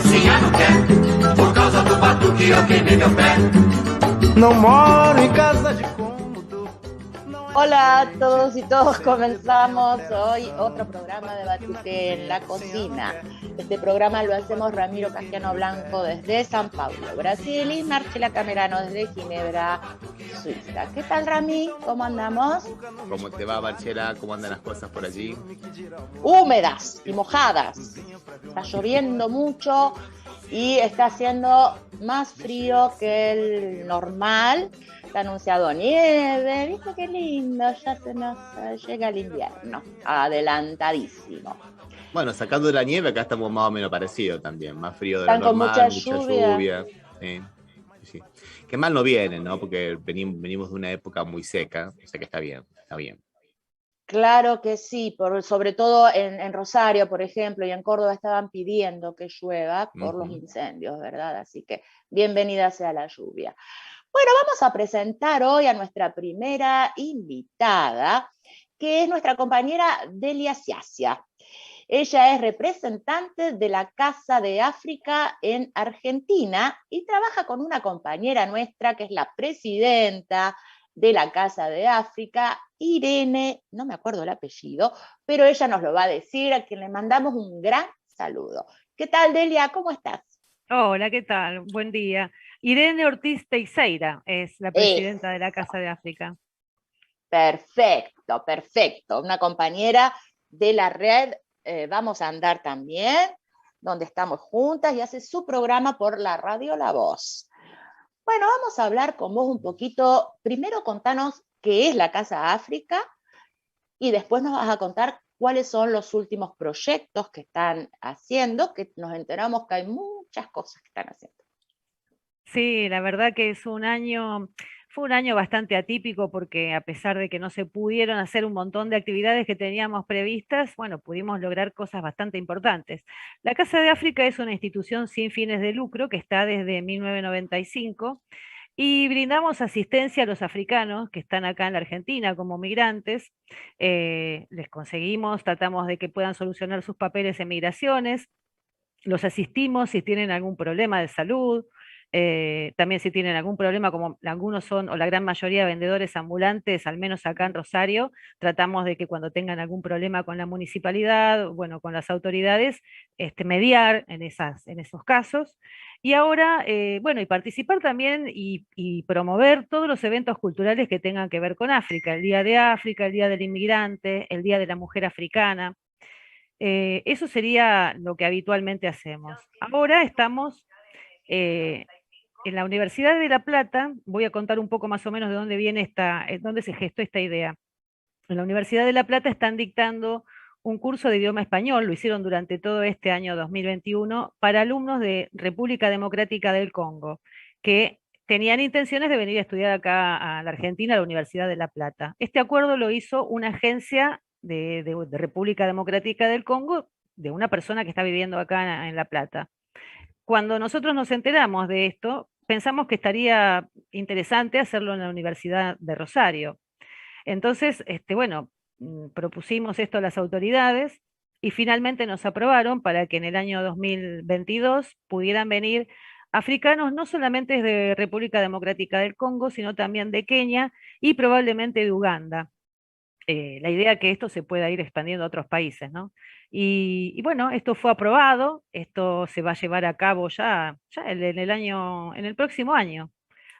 mocinha não quer, por causa do batuque eu queimei meu pé. Não moro em casa de cômodo. Hola a todos y todos, comenzamos hoy otro programa de Batuque en la Cocina. Este programa lo hacemos Ramiro Castiano Blanco desde San Pablo, Brasil, y Marcela Camerano desde Ginebra, Suiza. ¿Qué tal, Rami? ¿Cómo andamos? ¿Cómo te va, Marcela? ¿Cómo andan las cosas por allí? Húmedas y mojadas. Está lloviendo mucho y está haciendo más frío que el normal. Está anunciado nieve, ¿viste qué lindo? Ya se nos llega el invierno, adelantadísimo. Bueno, sacando la nieve, acá estamos más o menos parecidos también, más frío de lo Están con normal, mucha lluvia. Sí. Que mal no viene, ¿no? Porque venimos de una época muy seca, o sea que está bien, está bien. Claro que sí, sobre todo en Rosario, por ejemplo, y en Córdoba estaban pidiendo que llueva por los incendios, ¿verdad? Así que bienvenida sea la lluvia. Bueno, vamos a presentar hoy a nuestra primera invitada, que es nuestra compañera Delia Ciacia. Ella es representante de la Casa de África en Argentina y trabaja con una compañera nuestra que es la presidenta de la Casa de África, Irene, no me acuerdo el apellido, pero ella nos lo va a decir, a quien le mandamos un gran saludo. ¿Qué tal, Delia? ¿Cómo estás? Hola, ¿qué tal? Buen día. Irene Ortiz Teixeira es la presidenta de la Casa de África. Perfecto, perfecto. Una compañera de la red Vamos a Andar también, donde estamos juntas y hace su programa por la radio La Voz. Bueno, vamos a hablar con vos un poquito. Primero contanos qué es la Casa África y después nos vas a contar cuáles son los últimos proyectos que están haciendo, que nos enteramos que hay muchas cosas que están haciendo. Sí, la verdad que fue un año bastante atípico porque a pesar de que no se pudieron hacer un montón de actividades que teníamos previstas, bueno, pudimos lograr cosas bastante importantes. La Casa de África es una institución sin fines de lucro que está desde 1995 y brindamos asistencia a los africanos que están acá en la Argentina como migrantes. Les conseguimos, tratamos de que puedan solucionar sus papeles en migraciones, los asistimos si tienen algún problema de salud, también si tienen algún problema, como algunos son, o la gran mayoría, vendedores ambulantes, al menos acá en Rosario, tratamos de que cuando tengan algún problema con la municipalidad, bueno, con las autoridades, mediar en esos casos. Y ahora, bueno, y participar también y promover todos los eventos culturales que tengan que ver con África, el Día de África, el Día del Inmigrante, el Día de la Mujer Africana. Eso sería lo que habitualmente hacemos. Ahora estamos en la Universidad de La Plata. Voy a contar un poco más o menos de dónde viene dónde se gestó esta idea. En la Universidad de La Plata están dictando un curso de idioma español, lo hicieron durante todo este año 2021, para alumnos de República Democrática del Congo, que tenían intenciones de venir a estudiar acá a la Argentina, a la Universidad de La Plata. Este acuerdo lo hizo una agencia de República Democrática del Congo, de una persona que está viviendo acá en La Plata. Cuando nosotros nos enteramos de esto, pensamos que estaría interesante hacerlo en la Universidad de Rosario. Entonces, bueno, propusimos esto a las autoridades y finalmente nos aprobaron para que en el año 2022 pudieran venir africanos no solamente de República Democrática del Congo, sino también de Kenia y probablemente de Uganda. La idea es que esto se pueda ir expandiendo a otros países, ¿no? Y bueno, esto fue aprobado, esto se va a llevar a cabo ya en el próximo año.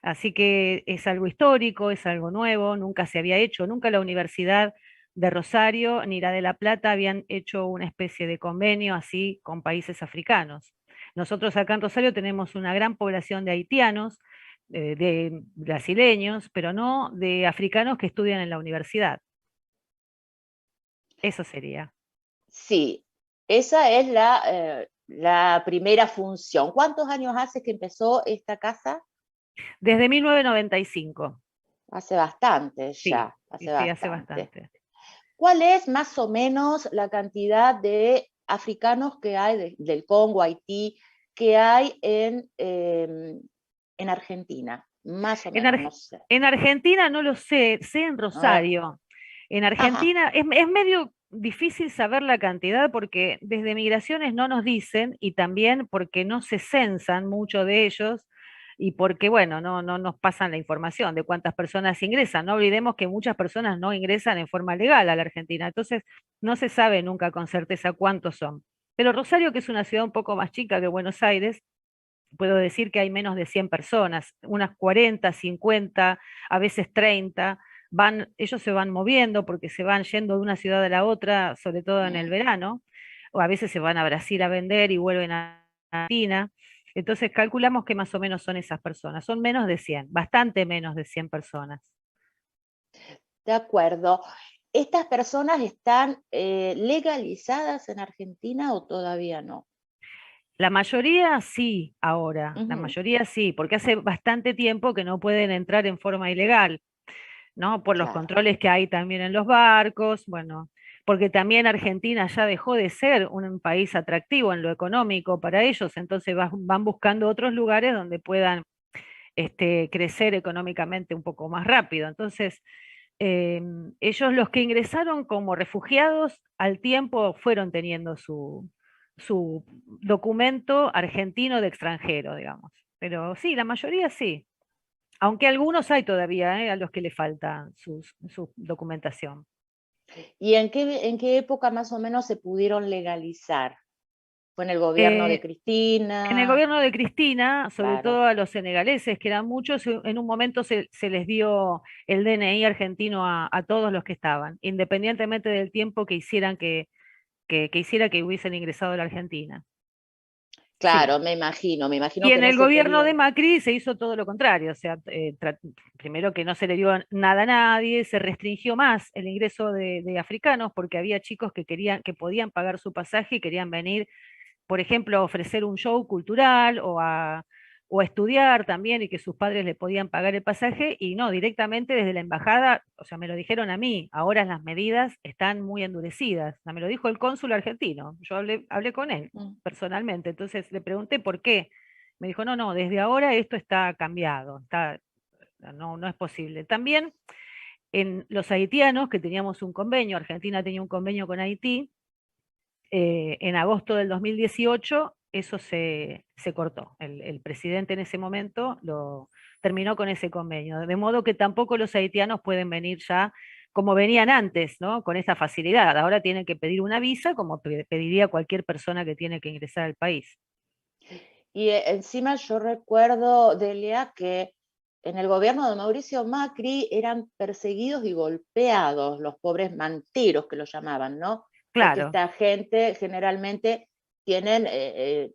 Así que es algo histórico, es algo nuevo, nunca se había hecho, nunca la Universidad de Rosario ni la de La Plata habían hecho una especie de convenio así con países africanos. Nosotros acá en Rosario tenemos una gran población de haitianos, de brasileños, pero no de africanos que estudian en la universidad. Eso sería. Sí, esa es la primera función. ¿Cuántos años hace que empezó esta casa? Desde 1995. Hace bastante Sí, ya, hace sí, hace bastante. bastante. ¿Cuál es más o menos la cantidad de africanos que hay del Congo, Haití, que hay en Argentina? Más o menos, no sé. En Argentina no lo sé, sé en A ver. Rosario. En Ajá. Argentina es medio difícil saber la cantidad porque desde migraciones no nos dicen y también porque no se censan muchos de ellos y porque, bueno, no nos pasan la información de cuántas personas ingresan. No olvidemos que muchas personas no ingresan en forma legal a la Argentina, entonces no se sabe nunca con certeza cuántos son. Pero Rosario, que es una ciudad un poco más chica que Buenos Aires, puedo decir que hay menos de 100 personas, unas 40, 50, a veces 30. Ellos se van moviendo porque se van yendo de una ciudad a la otra, sobre todo en el verano, o a veces se van a Brasil a vender y vuelven a Argentina. Entonces calculamos que más o menos son esas personas, son menos de 100, bastante menos de 100 personas. De acuerdo. ¿Estas personas están legalizadas en Argentina o todavía no? La mayoría sí, ahora, la Ujú, mayoría sí, porque hace bastante tiempo que no pueden entrar en forma ilegal, ¿no? Por los claro. controles que hay también en los barcos, bueno, porque también Argentina ya dejó de ser un país atractivo en lo económico para ellos, entonces van buscando otros lugares donde puedan crecer económicamente un poco más rápido. Entonces, ellos los que ingresaron como refugiados al tiempo fueron teniendo su documento argentino de extranjero, digamos. Pero sí, la mayoría sí. Aunque algunos hay todavía, a los que le falta su documentación. ¿Y en qué época más o menos se pudieron legalizar? ¿Fue en el gobierno de Eh, en el Cristina? gobierno de Cristina, sobre Claro, todo a los senegaleses, que eran muchos, en un momento se les dio el DNI argentino a todos los que estaban, independientemente del tiempo que hicieran que hiciera que hubiesen ingresado a la Argentina. Sí. claro, me Y imagino que en en el ese gobierno de periodo. Macri se hizo todo lo contrario, o sea, primero que no se le dio nada a nadie, se restringió más el ingreso de africanos porque había chicos que querían, que podían pagar su pasaje y querían venir, por ejemplo, a ofrecer un show cultural o a estudiar también y que sus padres le podían pagar el pasaje y no, directamente desde la embajada, o sea, me lo dijeron a mí, ahora las medidas están muy endurecidas, o sea, me lo dijo el cónsul argentino, yo hablé con él Mm. personalmente, entonces le pregunté por qué. Me dijo, no, desde ahora esto está cambiado, no es posible. También en los haitianos, que teníamos un convenio, Argentina tenía un convenio con Haití, en agosto del 2018 eso se cortó. El presidente en ese momento terminó con ese convenio, de modo que tampoco los haitianos pueden venir ya como venían antes, ¿no? Con esa facilidad. Ahora tienen que pedir una visa como pediría cualquier persona que tiene que ingresar al país. Y encima yo recuerdo, Delia, que en el gobierno de Mauricio Macri eran perseguidos y golpeados los pobres manteros que los llamaban, ¿no? Porque Claro. esta gente generalmente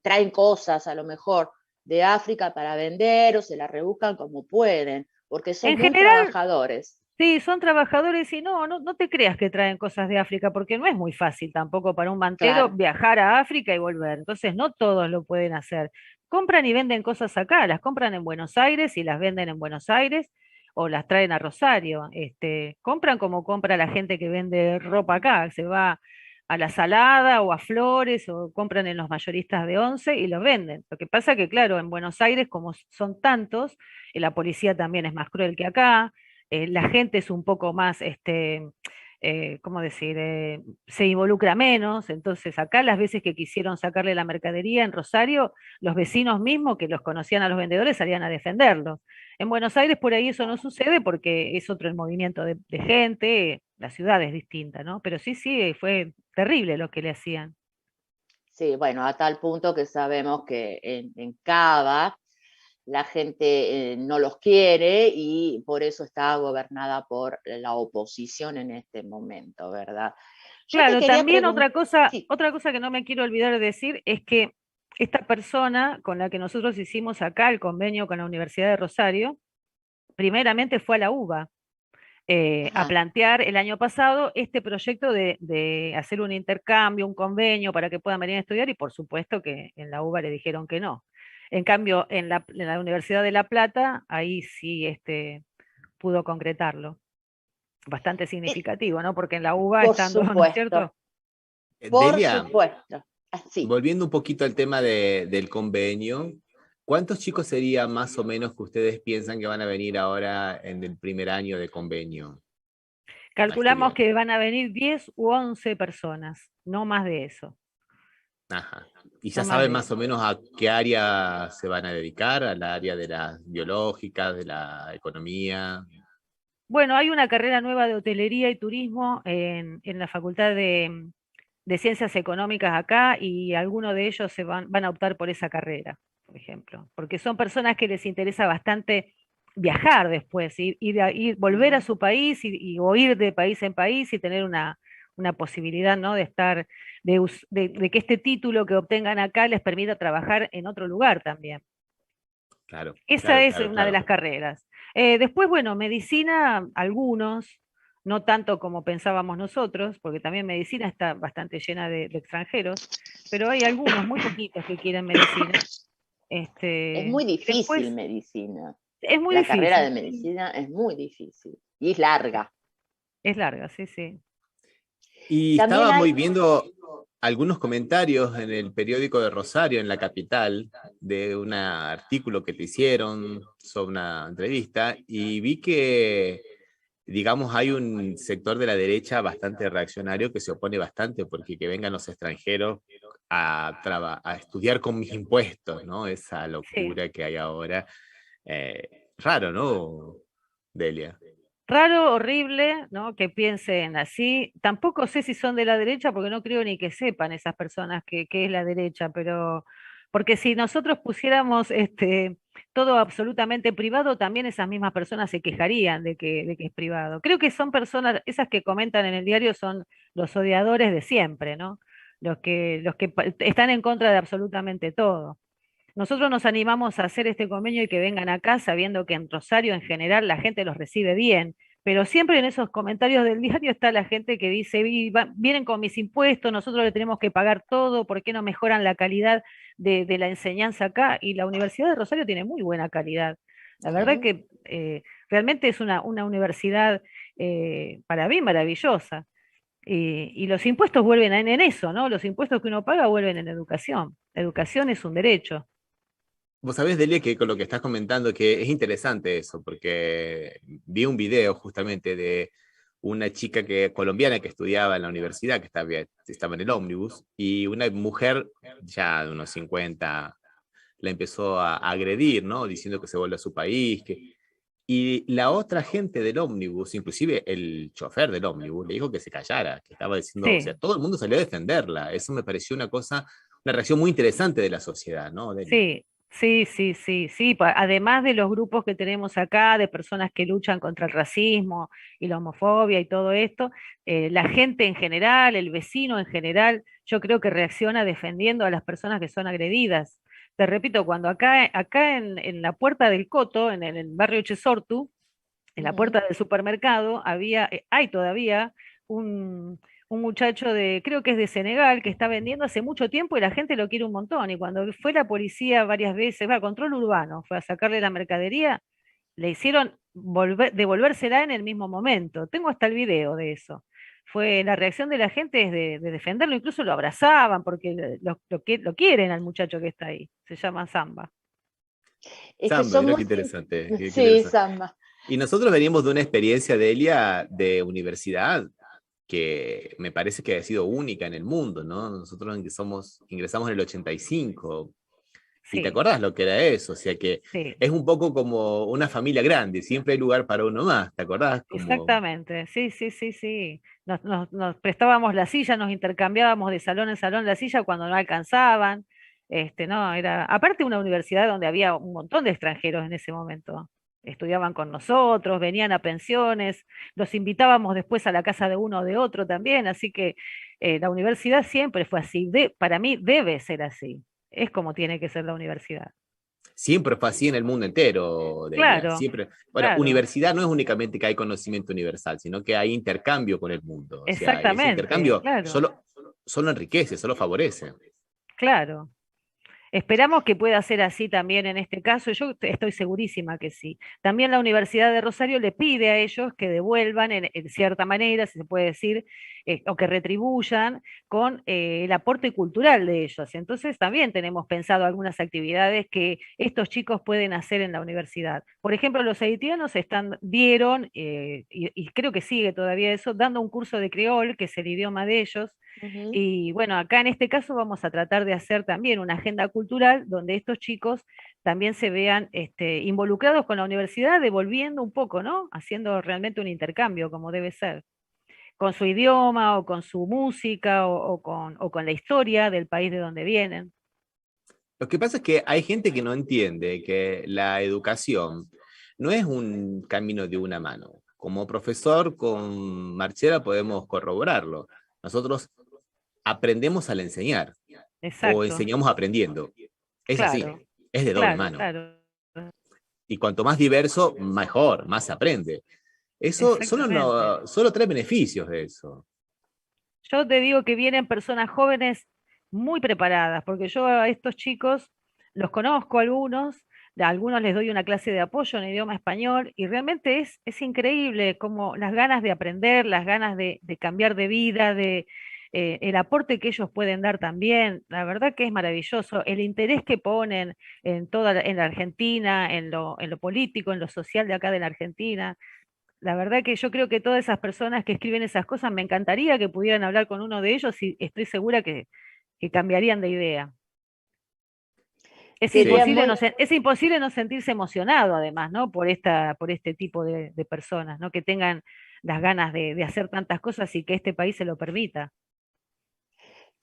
traen cosas a lo mejor de África para vender o se las rebuscan como pueden, porque son En muy general, trabajadores. sí, son trabajadores y no te creas que traen cosas de África, porque no es muy fácil tampoco para un mantero Claro, viajar a África y volver. Entonces, no todos lo pueden hacer. Compran y venden cosas acá, las compran en Buenos Aires y las venden en Buenos Aires o las traen a Rosario. Compran como compra la gente que vende ropa acá, se va a La Salada o a Flores o compran en los mayoristas de Once y los venden. Lo que pasa que, claro, en Buenos Aires, como son tantos, y la policía también es más cruel que acá, la gente es un poco más, ¿cómo decir? Se involucra menos, entonces acá las veces que quisieron sacarle la mercadería en Rosario, los vecinos mismos que los conocían a los vendedores salían a defenderlos. En Buenos Aires por ahí eso no sucede porque es otro el movimiento de gente, la ciudad es distinta, ¿no? Pero sí, fue terrible lo que le hacían. sí, bueno, a tal punto que sabemos que en Cava la gente no los quiere y por eso está gobernada por la oposición en este momento, ¿verdad? Yo te Claro, quería también preguntar, sí, otra cosa que no me quiero olvidar de decir es que esta persona con la que nosotros hicimos acá el convenio con la Universidad de Rosario, primeramente fue a la UBA a ajá, plantear el año pasado este proyecto de hacer un intercambio, un convenio para que puedan venir a estudiar y por supuesto que en la UBA le dijeron que no. En cambio, en la Universidad de La Plata, ahí sí pudo concretarlo. Bastante y significativo, ¿no? Porque en la UBA por estando, ¿no es supuesto, cierto? por Delia, supuesto, así. volviendo un poquito al tema del convenio, ¿cuántos chicos sería más o menos que ustedes piensan que van a venir ahora en el primer año de convenio? Calculamos estudiar. que van a venir 10 u 11 personas, no más de eso, Ajá. ¿Y ya no más saben de más o eso. menos a qué área se van a dedicar? ¿Al área de las biológicas, de la economía? Bueno, hay una carrera nueva de hotelería y turismo en la Facultad de Ciencias Económicas acá y algunos de ellos van a optar por esa carrera, por ejemplo, porque son personas que les interesa bastante viajar después, volver a su país o ir de país en país y tener una posibilidad, ¿no? De estar, de que este título que obtengan acá les permita trabajar en otro lugar también. Claro, Esa claro, es claro, una de claro. las carreras. Después, bueno, medicina, algunos, no tanto como pensábamos nosotros, porque también medicina está bastante llena de extranjeros, pero hay algunos, muy poquitos que quieren medicina. Es muy difícil Después, medicina. es muy La carrera difícil, de medicina es muy difícil y es larga. es larga, sí, sí. Y También estábamos hay, viendo algunos comentarios en el periódico de Rosario, en la capital, de un artículo que te hicieron sobre una entrevista, y vi que, digamos, hay un sector de la derecha bastante reaccionario que se opone bastante porque que vengan los extranjeros a estudiar con mis impuestos, ¿no? Esa Sí. locura que hay ahora. Raro, ¿no, Delia? Raro, horrible, ¿no? Que piensen así. Tampoco sé si son de la derecha, porque no creo ni que sepan esas personas que es la derecha, pero porque si nosotros pusiéramos todo absolutamente privado, también esas mismas personas se quejarían de que es privado. Creo que son personas, esas que comentan en el diario son los odiadores de siempre, ¿no? Los que están en contra de absolutamente todo. Nosotros nos animamos a hacer este convenio y que vengan acá sabiendo que en Rosario en general la gente los recibe bien, pero siempre en esos comentarios del diario está la gente que dice, vienen con mis impuestos, nosotros le tenemos que pagar todo, ¿por qué no mejoran la calidad de la enseñanza acá? Y la Universidad de Rosario tiene muy buena calidad. La verdad ¿eh? que realmente es una universidad para mí maravillosa. Y los impuestos vuelven en eso, ¿no? Los impuestos que uno paga vuelven en educación. La educación es un derecho. Vos sabés, Delia, que con lo que estás comentando, que es interesante eso, porque vi un video justamente de una chica colombiana que estudiaba en la universidad, que estaba en el ómnibus, y una mujer ya de unos 50 la empezó a agredir, ¿no? Diciendo que se vuelve a su país, y la otra gente del ómnibus, inclusive el chofer del ómnibus, le dijo que se callara, que estaba diciendo, o sea, Sí, todo el mundo salió a defenderla. Eso me pareció una cosa, una reacción muy interesante de la sociedad, ¿no, Delia? sí, sí, sí, sí, sí. Además de los grupos que tenemos acá, de personas que luchan contra el racismo y la homofobia y todo esto, la gente en general, el vecino en general, yo creo que reacciona defendiendo a las personas que son agredidas. Te repito, cuando acá en la puerta del Coto, en el barrio Chesortu, en la Ujú. puerta del supermercado hay todavía un muchacho creo que es de Senegal, que está vendiendo hace mucho tiempo y la gente lo quiere un montón. Y cuando fue la policía varias veces, control urbano, fue a sacarle la mercadería, le hicieron devolvérsela en el mismo momento. Tengo hasta el video de eso. Fue la reacción de la gente es de defenderlo, incluso lo abrazaban porque lo quieren al muchacho que está ahí. Se llama Samba. Es que Samba, son mira qué muy... interesante, qué Sí, interesante. Samba. Y nosotros venimos de una experiencia, Delia, de universidad que me parece que ha sido única en el mundo, ¿no? Nosotros ingresamos en el 85 y te Sí, acordás lo que era eso, o sea que sí. es un poco como una familia grande, siempre hay lugar para uno más, ¿te acordás? Como, Exactamente, sí, sí, sí, sí. Nos prestábamos la silla, nos intercambiábamos de salón en salón la silla cuando no alcanzaban. No, aparte una universidad donde había un montón de extranjeros en ese momento. Estudiaban con nosotros, venían a pensiones, los invitábamos después a la casa de uno o de otro también, así que la universidad siempre fue así. Para mí debe ser así. Es como tiene que ser la universidad. siempre fue así en el mundo entero, Delia, Claro, siempre. Bueno, claro, universidad no es únicamente que hay conocimiento universal, sino que hay intercambio con el mundo, o sea, y ese exactamente, intercambio claro, solo enriquece, solo favorece. claro. Esperamos que pueda ser así también en este caso. Yo estoy segurísima que sí. También la Universidad de Rosario le pide a ellos que devuelvan en cierta manera, si se puede decir, o que retribuyan con el aporte cultural de ellos. Entonces también tenemos pensado algunas actividades que estos chicos pueden hacer en la universidad. Por ejemplo, los haitianos dieron, y creo que sigue todavía eso, dando un curso de creol, que es el idioma de ellos, Ujú. y bueno, acá en este caso vamos a tratar de hacer también una agenda cultural donde estos chicos también se vean involucrados con la universidad, devolviendo un poco, ¿no? Haciendo realmente un intercambio como debe ser, con su idioma o con su música o con la historia del país de donde vienen. Lo que pasa es que hay gente que no entiende que la educación no es un camino de una mano. Como profesor con Marchela podemos corroborarlo. Nosotros aprendemos al enseñar o Exacto, enseñamos aprendiendo. Es así, claro, es de doble claro, mano. claro, Y cuanto más diverso, mejor, más se aprende. Eso solo, exactamente. solo trae beneficios de eso. Yo te digo que vienen personas jóvenes muy preparadas, porque yo a estos chicos los conozco algunos, a algunos les doy una clase de apoyo en idioma español y realmente es increíble como las ganas de aprender, las ganas de cambiar de vida, el aporte que ellos pueden dar también. La verdad que es maravilloso. El interés que ponen en la Argentina, en lo político, en lo social de acá de la Argentina. La verdad que yo creo que todas esas personas que escriben esas cosas, me encantaría que pudieran hablar con uno de ellos y estoy segura que cambiarían de idea. Sería muy, Es imposible no sentirse emocionado, además, ¿no? Por este tipo de personas, ¿no? Que tengan las ganas de hacer tantas cosas y que este país se lo permita.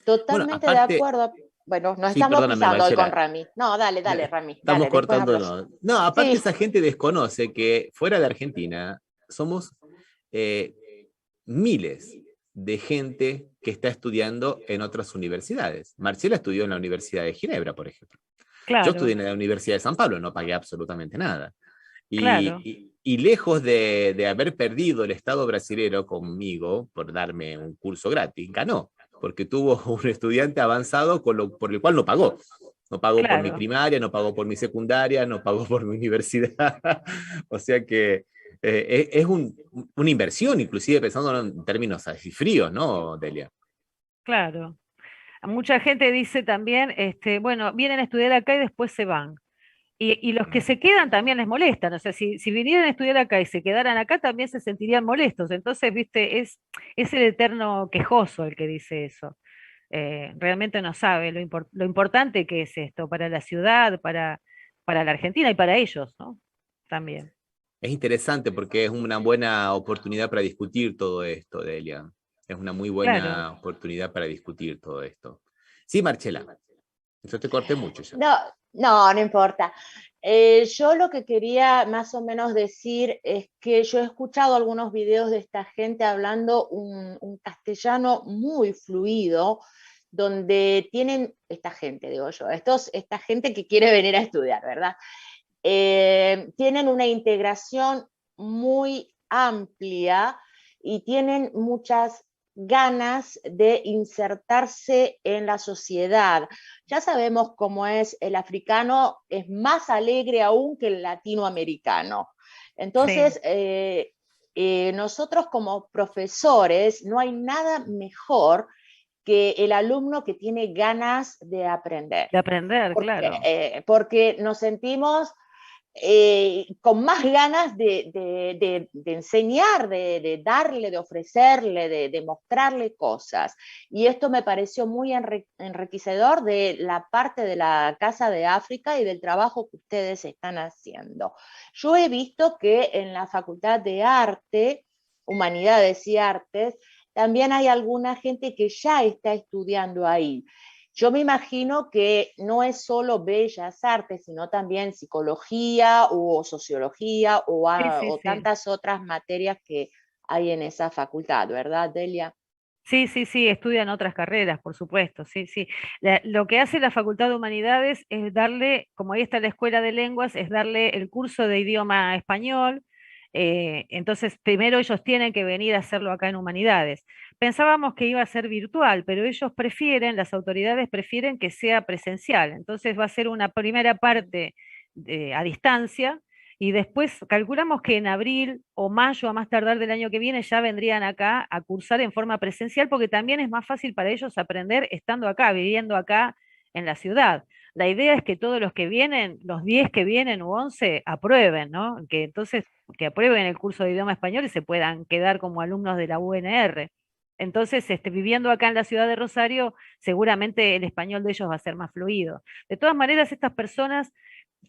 Bueno, totalmente de aparte, acuerdo. Bueno, nos sí, estamos perdóname, pisando hoy con Marcela, Rami. No, dale, dale, Rami, estamos dale, después cortando. hablas. No, no, aparte Sí, esa gente desconoce que fuera de Argentina somos eh, miles de gente que está estudiando en otras universidades. Marcela estudió en la Universidad de Ginebra, por ejemplo. Yo estudié Claro, en la Universidad de San Pablo, no pagué absolutamente nada. claro. Y lejos de haber perdido el Estado brasilero conmigo por darme un curso gratis, ganó, porque tuvo un estudiante avanzado por el cual no pagó. No pagó por mi Claro. primaria, no pagó por mi secundaria, no pagó por mi universidad. O sea que es una inversión, inclusive pensando en términos así fríos, ¿no, Delia? Claro. Mucha gente dice también, bueno, vienen a estudiar acá y después se van. Y los que se quedan también les molestan, o sea, si vinieran a estudiar acá y se quedaran acá también se sentirían molestos. Entonces, viste, es el eterno quejoso el que dice eso. Realmente no sabe lo importante que es esto para la ciudad, para la Argentina y para ellos, ¿no? También. Es interesante porque es una buena oportunidad para discutir todo esto, Delia. Es una muy Claro. buena oportunidad para discutir todo esto. Sí, Marcela, yo te corté mucho ya. no, no importa. Yo lo que quería más o menos decir es que yo he escuchado algunos videos de esta gente hablando un castellano muy fluido, donde tienen, esta gente, digo yo, esta gente que quiere venir a estudiar, ¿verdad? Tienen una integración muy amplia y tienen muchas ganas de insertarse en la sociedad. Ya sabemos cómo es el africano, es más alegre aún que el latinoamericano. Sí, Entonces, nosotros como profesores, no hay nada mejor que el alumno que tiene ganas de aprender, de aprender, claro. porque nos sentimos con más ganas de enseñar, darle, de ofrecerle, de mostrarle cosas. Y esto me pareció muy enriquecedor de la parte de la Casa de África y del trabajo que ustedes están haciendo. Yo he visto que en la Facultad de Arte, Humanidades y Artes, también hay alguna gente que ya está estudiando ahí. Yo me imagino que no es solo bellas artes, sino también psicología o sociología Sí, sí, o sí. tantas otras materias que hay en esa facultad, ¿verdad, Delia? Sí, sí, sí, estudian otras carreras, por supuesto, sí, sí. Lo que hace la Facultad de Humanidades es darle, como ahí está la Escuela de Lenguas, es darle el curso de idioma español. Entonces, primero ellos tienen que venir a hacerlo acá en Humanidades, pensábamos que iba a ser virtual, pero ellos prefieren, las autoridades prefieren que sea presencial. Entonces va a ser una primera parte a distancia y después calculamos que en abril o mayo a más tardar del año que viene ya vendrían acá a cursar en forma presencial porque también es más fácil para ellos aprender estando acá, viviendo acá en la ciudad. La idea es que todos los que vienen, los 10 que vienen u 11, aprueben, ¿no? Que entonces que aprueben el curso de idioma español y se puedan quedar como alumnos de la UNR. Entonces, viviendo acá en la ciudad de Rosario, seguramente el español de ellos va a ser más fluido. De todas maneras, estas personas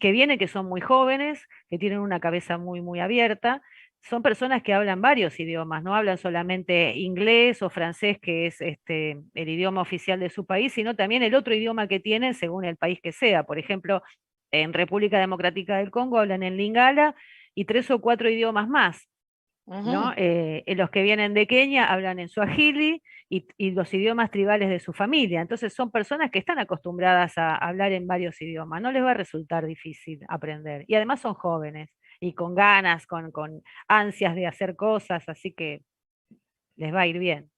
que vienen, que son muy jóvenes, que tienen una cabeza muy, muy abierta, son personas que hablan varios idiomas, no hablan solamente inglés o francés, que es el idioma oficial de su país, sino también el otro idioma que tienen según el país que sea. Por ejemplo, en República Democrática del Congo hablan en Lingala y 3 o 4 idiomas más, ¿no? Ujú. Los que vienen de Kenia hablan en suajili y los idiomas tribales de su familia. Entonces son personas que están acostumbradas a hablar en varios idiomas. No les va a resultar difícil aprender. Y además son jóvenes y con ganas, con ansias de hacer cosas, así que les va a ir bien.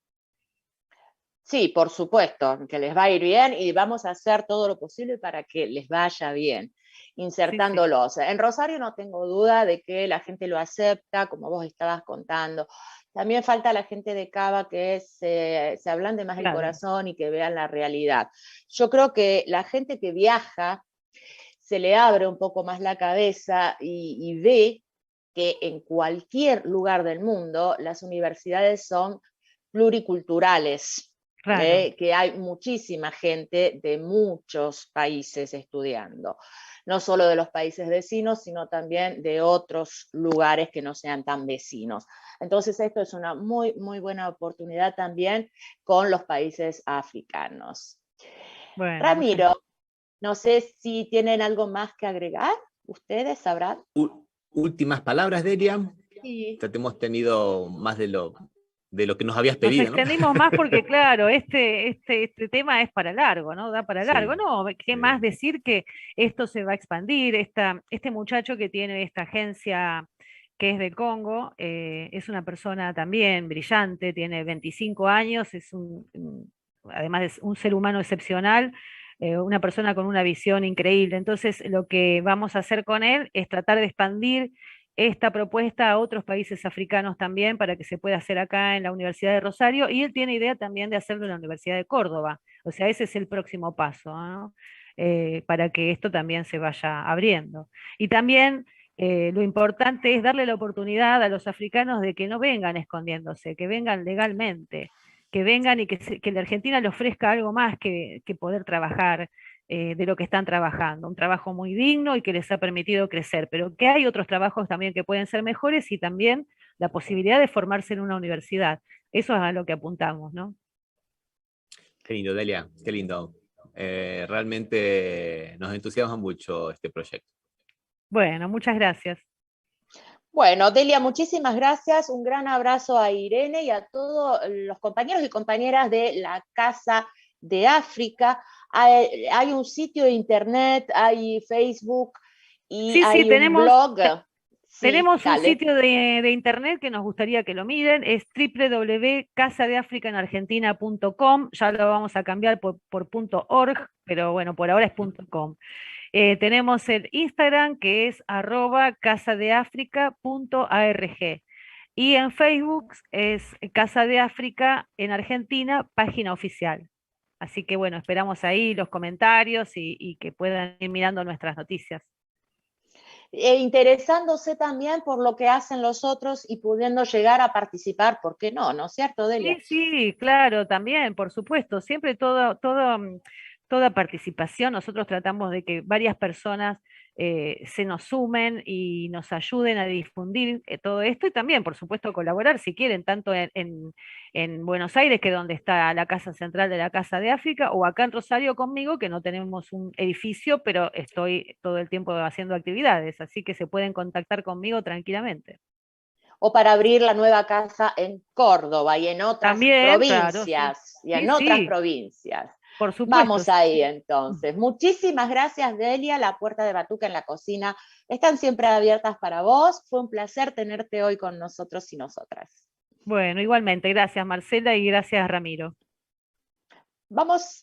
Sí, por supuesto, que les va a ir bien y vamos a hacer todo lo posible para que les vaya bien, Sí, sí, insertándolos. En Rosario no tengo duda de que la gente lo acepta, como vos estabas contando. También falta la gente de Cava que se ablande más el claro. corazón y que vean la realidad. Yo creo que la gente que viaja se le abre un poco más la cabeza y ve que en cualquier lugar del mundo las universidades son pluriculturales, Claro. que hay muchísima gente de muchos países estudiando, no solo de los países vecinos, sino también de otros lugares que no sean tan vecinos. Entonces esto es una muy, muy buena oportunidad también con los países africanos. Bueno, muchas Ramiro, no sé si tienen algo más que agregar, ustedes sabrán. Últimas palabras, Delia. Sí. Ya te hemos tenido más de lo que nos habías Nos pedido, ¿no? extendimos más porque, claro, este tema es para largo, ¿no? Da para largo. Sí, No, ¿qué sí. más decir que esto se va a expandir? Este muchacho que tiene esta agencia que es de Congo, es una persona también brillante, tiene 25 años, además es un ser humano excepcional, una persona con una visión increíble. Entonces, lo que vamos a hacer con él es tratar de expandir esta propuesta a otros países africanos también para que se pueda hacer acá en la Universidad de Rosario y él tiene idea también de hacerlo en la Universidad de Córdoba. O sea, ese es el próximo paso, ¿no? Para que esto también se vaya abriendo. Y también lo importante es darle la oportunidad a los africanos de que no vengan escondiéndose, que vengan legalmente, que vengan y que la Argentina le ofrezca algo más que poder trabajar de lo que están trabajando, un trabajo muy digno y que les ha permitido crecer, pero que hay otros trabajos también que pueden ser mejores y también la posibilidad de formarse en una universidad. Eso es a lo que apuntamos, ¿no? Qué lindo, Delia, qué lindo. Realmente nos entusiasma mucho este proyecto. Bueno, muchas gracias. Bueno, Delia, muchísimas gracias. Un gran abrazo a Irene y a todos los compañeros y compañeras de la Casa de África. Hay un sitio de internet, hay Facebook y Sí, sí, hay un blog. Sí, tenemos un dale. sitio de internet que nos gustaría que lo miren, es www.casadeafricaenargentina.com, ya lo vamos a cambiar por .org, pero bueno, por ahora es .com. Tenemos el Instagram que es @casadeafrica.arg y en Facebook es Casa de África en Argentina, página oficial. Así que bueno, esperamos ahí los comentarios y que puedan ir mirando nuestras noticias. Interesándose también por lo que hacen los otros y pudiendo llegar a participar, ¿por qué no? ¿No es cierto, Delia? Sí, sí, claro, también, por supuesto, siempre toda participación, nosotros tratamos de que varias personas se nos sumen y nos ayuden a difundir todo esto y también, por supuesto, colaborar si quieren, tanto en Buenos Aires, que es donde está la Casa Central de la Casa de África, o acá en Rosario conmigo, que no tenemos un edificio, pero estoy todo el tiempo haciendo actividades, así que se pueden contactar conmigo tranquilamente. O para abrir la nueva casa en Córdoba y en otras También, claro, sí. provincias, y Sí, en otras sí, provincias. por supuesto, Vamos sí, ahí sí. entonces. Muchísimas gracias, Delia. La puerta de Batuca en la cocina están siempre abiertas para vos. Fue un placer tenerte hoy con nosotros y nosotras. Bueno, igualmente, gracias Marcela y gracias Ramiro. Vamos